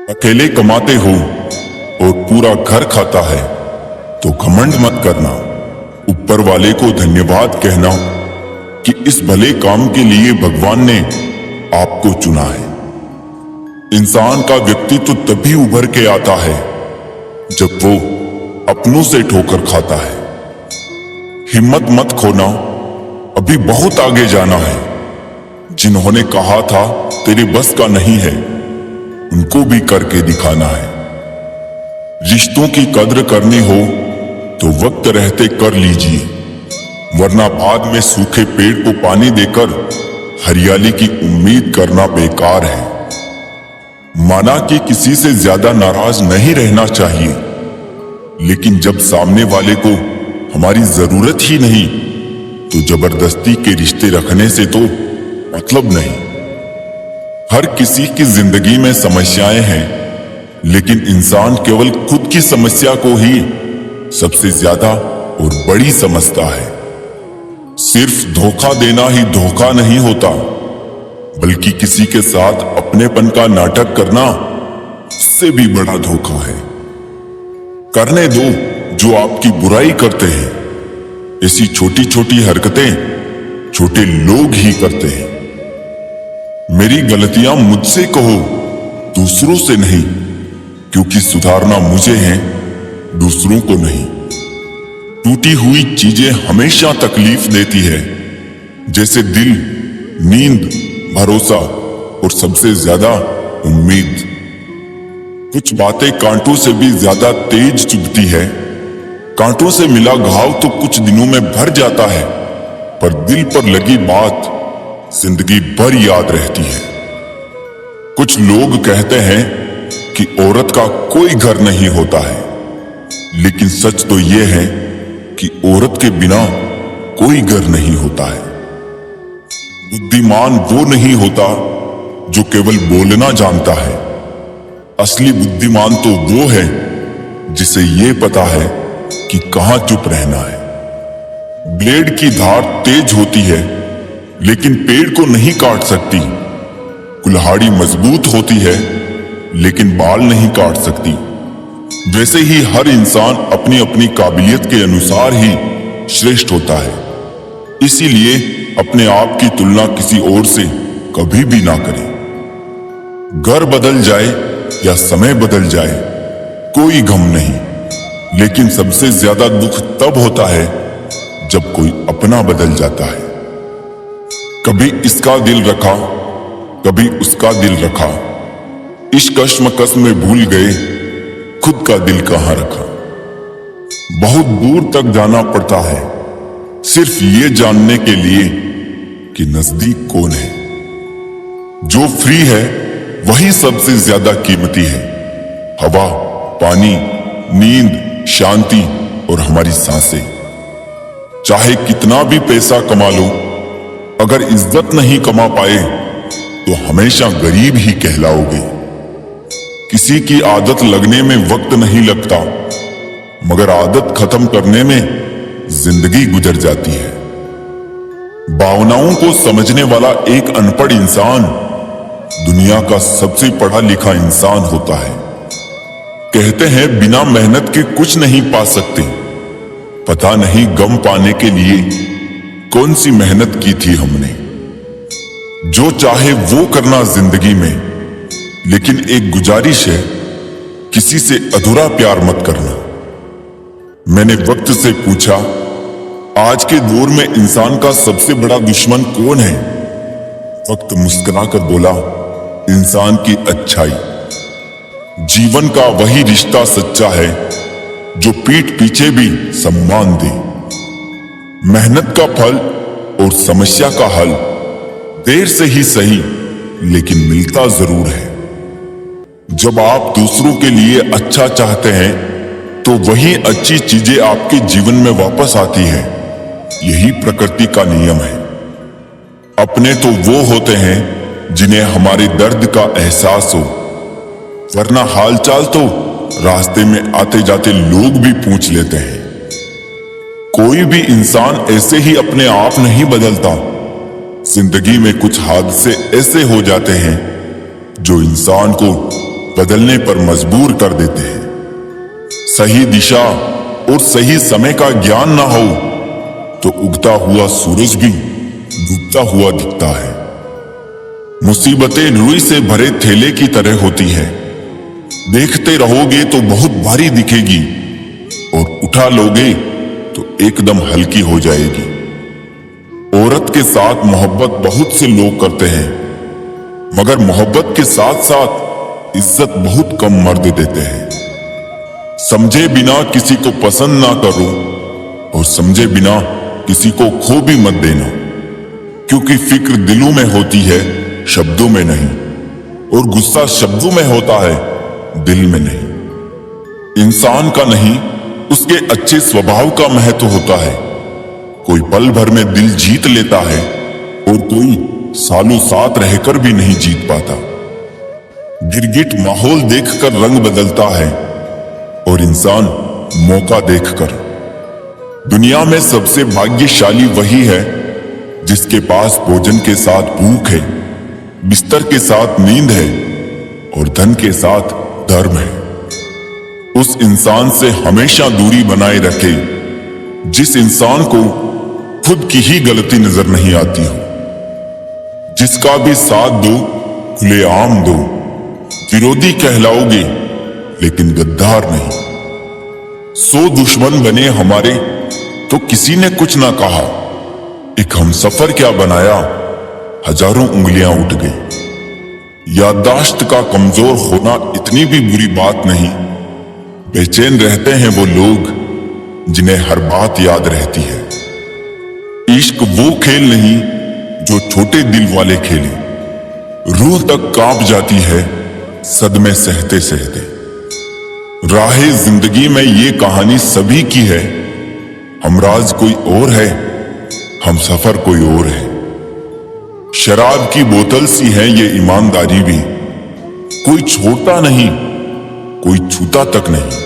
अकेले कमाते हो और पूरा घर खाता है तो घमंड मत करना। ऊपर वाले को धन्यवाद कहना कि इस भले काम के लिए भगवान ने आपको चुना है। इंसान का व्यक्तित्व तभी उभर के आता है जब वो अपनों से ठोकर खाता है। हिम्मत मत खोना, अभी बहुत आगे जाना है। जिन्होंने कहा था तेरे बस का नहीं है, उनको भी करके दिखाना है। रिश्तों की कद्र करनी हो तो वक्त रहते कर लीजिए, वरना बाद में सूखे पेड़ को पानी देकर हरियाली की उम्मीद करना बेकार है। माना कि किसी से ज्यादा नाराज नहीं रहना चाहिए, लेकिन जब सामने वाले को हमारी जरूरत ही नहीं तो जबरदस्ती के रिश्ते रखने से तो मतलब नहीं। हर किसी की जिंदगी में समस्याएं हैं, लेकिन इंसान केवल खुद की समस्या को ही सबसे ज्यादा और बड़ी समझता है। सिर्फ धोखा देना ही धोखा नहीं होता, बल्कि किसी के साथ अपनेपन का नाटक करना उससे भी बड़ा धोखा है। करने दो जो आपकी बुराई करते हैं। ऐसी छोटी छोटी हरकतें छोटे लोग ही करते हैं। मेरी गलतियां मुझसे कहो, दूसरों से नहीं, क्योंकि सुधारना मुझे है, दूसरों को नहीं। टूटी हुई चीजें हमेशा तकलीफ देती है, जैसे दिल, नींद, भरोसा और सबसे ज्यादा उम्मीद। कुछ बातें कांटों से भी ज्यादा तेज चुभती है। कांटों से मिला घाव तो कुछ दिनों में भर जाता है, पर दिल पर लगी बात जिंदगी भर याद रहती है। कुछ लोग कहते हैं कि औरत का कोई घर नहीं होता है, लेकिन सच तो यह है कि औरत के बिना कोई घर नहीं होता है। बुद्धिमान वो नहीं होता जो केवल बोलना जानता है। असली बुद्धिमान तो वो है जिसे ये पता है कि कहां चुप रहना है। ब्लेड की धार तेज होती है, लेकिन पेड़ को नहीं काट सकती। कुल्हाड़ी मजबूत होती है, लेकिन बाल नहीं काट सकती। वैसे ही हर इंसान अपनी अपनी काबिलियत के अनुसार ही श्रेष्ठ होता है। इसीलिए अपने आप की तुलना किसी और से कभी भी ना करें। घर बदल जाए या समय बदल जाए, कोई गम नहीं, लेकिन सबसे ज्यादा दुख तब होता है जब कोई अपना बदल जाता है। कभी इसका दिल रखा, कभी उसका दिल रखा, इश्क कश्मकश में भूल गए खुद का दिल कहां रखा। बहुत दूर तक जाना पड़ता है सिर्फ ये जानने के लिए कि नजदीक कौन है। जो फ्री है वही सबसे ज्यादा कीमती है। हवा, पानी, नींद, शांति और हमारी सांसें। चाहे कितना भी पैसा कमा लो, अगर इज्जत नहीं कमा पाए तो हमेशा गरीब ही कहलाओगे। किसी की आदत लगने में वक्त नहीं लगता, मगर आदत खत्म करने में जिंदगी गुजर जाती है। भावनाओं को समझने वाला एक अनपढ़ इंसान दुनिया का सबसे पढ़ा लिखा इंसान होता है। कहते हैं बिना मेहनत के कुछ नहीं पा सकते। पता नहीं गम पाने के लिए कौन सी मेहनत की थी हमने। जो चाहे वो करना जिंदगी में, लेकिन एक गुजारिश है, किसी से अधूरा प्यार मत करना। मैंने वक्त से पूछा, आज के दौर में इंसान का सबसे बड़ा दुश्मन कौन है? वक्त मुस्कुराकर बोला, इंसान की अच्छाई। जीवन का वही रिश्ता सच्चा है जो पीठ पीछे भी सम्मान दे। मेहनत का फल और समस्या का हल देर से ही सही, लेकिन मिलता जरूर है। जब आप दूसरों के लिए अच्छा चाहते हैं तो वही अच्छी चीजें आपके जीवन में वापस आती है। यही प्रकृति का नियम है। अपने तो वो होते हैं जिन्हें हमारे दर्द का एहसास हो, वरना हालचाल तो रास्ते में आते जाते लोग भी पूछ लेते हैं। कोई भी इंसान ऐसे ही अपने आप नहीं बदलता। जिंदगी में कुछ हादसे ऐसे हो जाते हैं जो इंसान को बदलने पर मजबूर कर देते हैं। सही दिशा और सही समय का ज्ञान ना हो तो उगता हुआ सूरज भी डूबता हुआ दिखता है। मुसीबतें रुई से भरे थैले की तरह होती है, देखते रहोगे तो बहुत भारी दिखेगी और उठा लोगे तो एकदम हल्की हो जाएगी। औरत के साथ मोहब्बत बहुत से लोग करते हैं, मगर मोहब्बत के साथ साथ इज्जत बहुत कम मर्द देते हैं। समझे बिना किसी को पसंद ना करो और समझे बिना किसी को खो भी मत देना, क्योंकि फिक्र दिलों में होती है, शब्दों में नहीं, और गुस्सा शब्दों में होता है, दिल में नहीं। इंसान का नहीं, उसके अच्छे स्वभाव का महत्व होता है। कोई पल भर में दिल जीत लेता है और कोई सालों साथ रहकर भी नहीं जीत पाता। गिरगिट माहौल देखकर रंग बदलता है और इंसान मौका देखकर। दुनिया में सबसे भाग्यशाली वही है जिसके पास भोजन के साथ भूख है, बिस्तर के साथ नींद है और धन के साथ धर्म है। उस इंसान से हमेशा दूरी बनाए रखे जिस इंसान को खुद की ही गलती नजर नहीं आती हो। जिसका भी साथ दो खुलेआम दो, विरोधी कहलाओगे लेकिन गद्दार नहीं। 100 दुश्मन बने हमारे तो किसी ने कुछ ना कहा, एक हमसफर क्या बनाया, हजारों उंगलियां उठ गई। याददाश्त का कमजोर होना इतनी भी बुरी बात नहीं। बेचैन रहते हैं वो लोग जिन्हें हर बात याद रहती है। इश्क वो खेल नहीं जो छोटे दिल वाले खेले, रूह तक कांप जाती है सदमे सहते सहते। राहे जिंदगी में ये कहानी सभी की है, हमराज कोई और है, हम सफर कोई और है। शराब की बोतल सी है ये ईमानदारी भी, कोई छोड़ता नहीं, कोई छूता तक नहीं।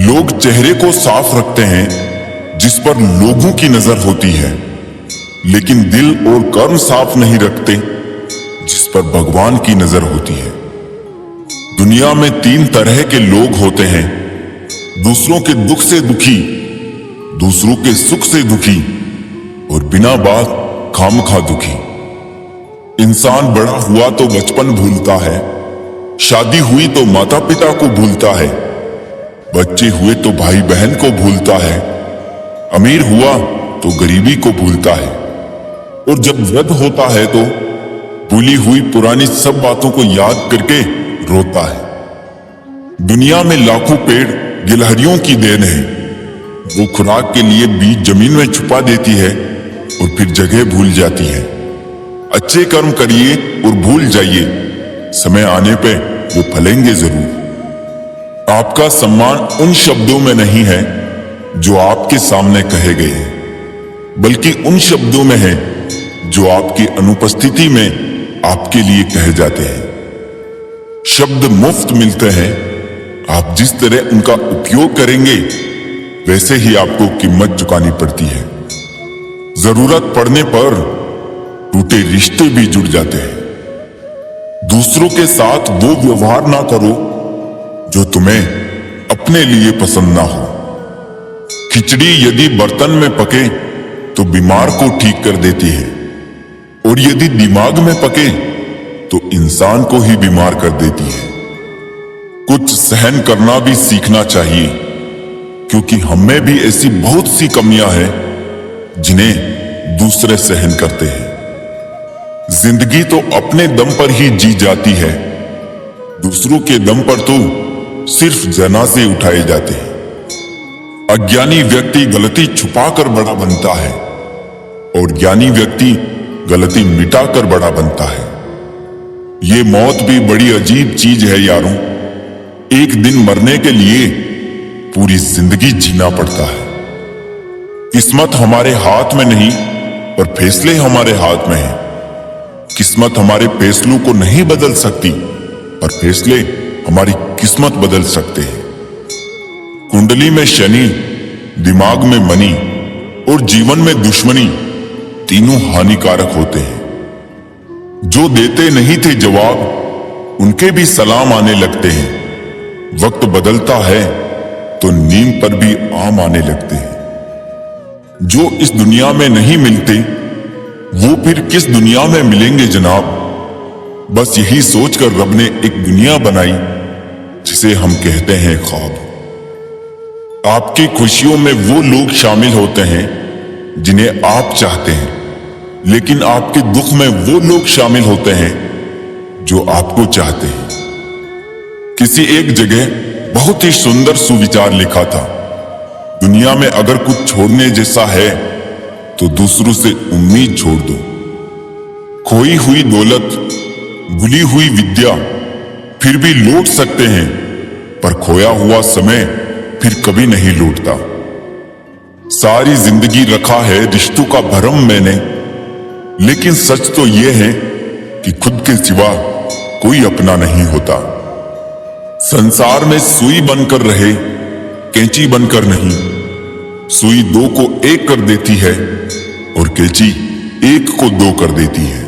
लोग चेहरे को साफ रखते हैं जिस पर लोगों की नजर होती है, लेकिन दिल और कर्म साफ नहीं रखते जिस पर भगवान की नजर होती है। दुनिया में 3 तरह के लोग होते हैं, दूसरों के दुख से दुखी, दूसरों के सुख से दुखी और बिना बात खामखा दुखी। इंसान बड़ा हुआ तो बचपन भूलता है, शादी हुई तो माता पिता को भूलता है, बच्चे हुए तो भाई बहन को भूलता है, अमीर हुआ तो गरीबी को भूलता है, और जब वृद्ध होता है तो भूली हुई पुरानी सब बातों को याद करके रोता है। दुनिया में लाखों पेड़ गिलहरियों की देन है, वो खुराक के लिए बीज जमीन में छुपा देती है और फिर जगह भूल जाती है। अच्छे कर्म करिए और भूल जाइए, समय आने पे वो फलेंगे जरूर। आपका सम्मान उन शब्दों में नहीं है जो आपके सामने कहे गए हैं, बल्कि उन शब्दों में है जो आपकी अनुपस्थिति में आपके लिए कहे जाते हैं। शब्द मुफ्त मिलते हैं, आप जिस तरह उनका उपयोग करेंगे वैसे ही आपको कीमत चुकानी पड़ती है। जरूरत पड़ने पर टूटे रिश्ते भी जुड़ जाते हैं। दूसरों के साथ वो व्यवहार ना करो जो तुम्हें अपने लिए पसंद ना हो। खिचड़ी यदि बर्तन में पके तो बीमार को ठीक कर देती है, और यदि दिमाग में पके तो इंसान को ही बीमार कर देती है। कुछ सहन करना भी सीखना चाहिए, क्योंकि हमें भी ऐसी बहुत सी कमियां हैं जिन्हें दूसरे सहन करते हैं। जिंदगी तो अपने दम पर ही जी जाती है, दूसरों के दम पर तो सिर्फ जनाजे उठाए जाते हैं। अज्ञानी व्यक्ति गलती छुपाकर बड़ा बनता है और ज्ञानी व्यक्ति गलती मिटाकर बड़ा बनता है। ये मौत भी बड़ी अजीब चीज है यारों। एक दिन मरने के लिए पूरी जिंदगी जीना पड़ता है। किस्मत हमारे हाथ में नहीं, पर फैसले हमारे हाथ में हैं। किस्मत हमारे फैसलों को नहीं बदल सकती, पर फैसले हमारी किस्मत बदल सकते हैं। कुंडली में शनि, दिमाग में मनी और जीवन में दुश्मनी तीनों हानिकारक होते हैं। जो देते नहीं थे जवाब उनके भी सलाम आने लगते हैं। वक्त बदलता है तो नींद पर भी आम आने लगते हैं। जो इस दुनिया में नहीं मिलते वो फिर किस दुनिया में मिलेंगे जनाब। बस यही सोचकर रब ने एक दुनिया बनाई जिसे हम कहते हैं ख्वाब। आपकी खुशियों में वो लोग शामिल होते हैं जिन्हें आप चाहते हैं, लेकिन आपके दुख में वो लोग शामिल होते हैं जो आपको चाहते हैं। किसी एक जगह बहुत ही सुंदर सुविचार लिखा था, दुनिया में अगर कुछ छोड़ने जैसा है तो दूसरों से उम्मीद छोड़ दो। खोई हुई दौलत, भूली हुई विद्या फिर भी लौट सकते हैं, पर खोया हुआ समय फिर कभी नहीं लौटता। सारी जिंदगी रखा है रिश्तों का भरम मैंने, लेकिन सच तो यह है कि खुद के सिवा कोई अपना नहीं होता। संसार में सुई बनकर रहे, कैंची बनकर नहीं। सुई दो को एक कर देती है और कैंची एक को दो कर देती है।